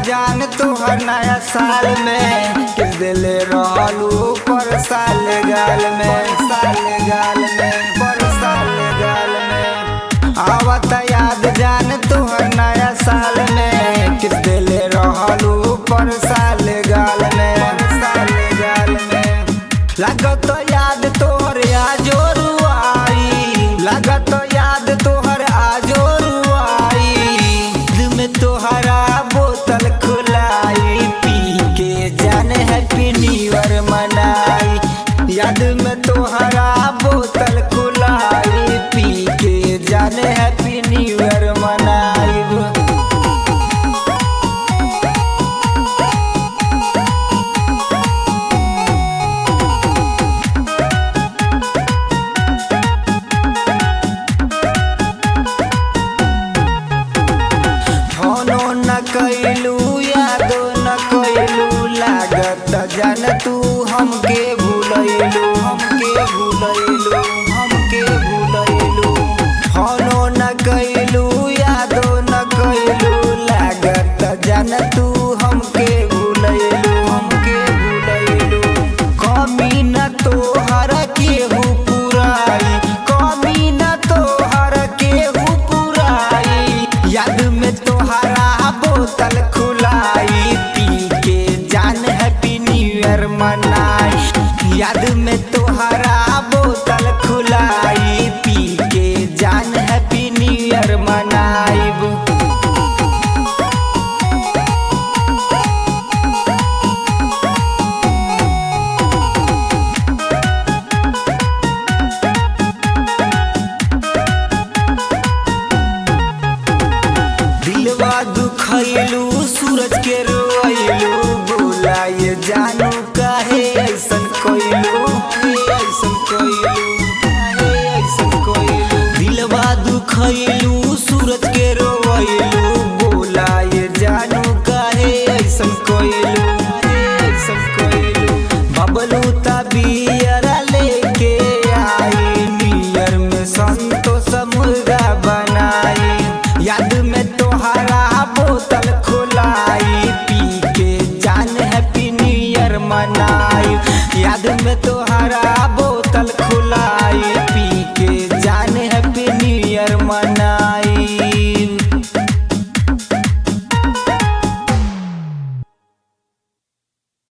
जान तोहर नया साल में किस दिल रहलू पर साल गाल में पर साल गाल में आवत याद जान तोहर नया साल में किस दिल रहलू पर साल गाल में लागत याद तोहर आजोरू आई लागत याद तोहर आजोरू आई दिल में तोहरा बोतल खुलाई पी के जाने हैप्पी न्यू ईयर मनाई याद में तोहरा बोतल खुलाई पी के जाने हैप्पी न्यू ईयर मनाई। कैलू यादो न कैलू लागत जान तू हमके भूलैलू हनो न कैलू यादो न कैलू लागत जान तू हमके भूलैलू कमी न तोहर केहू पुराई कमी न तोहर केहू पुराई याद में तोहरा बोतल खुलाई पी के जान हैप्पी न्यू ईयर मनाई याद में तोहरा बोतल खुलाई पी के जान हैप्पी न्यू ईयर मनाई। दिलवा दुखैलू सूरज के रोइलू बोला ये जानू काहे ऐसन कोइलू दिलवा दुखैलू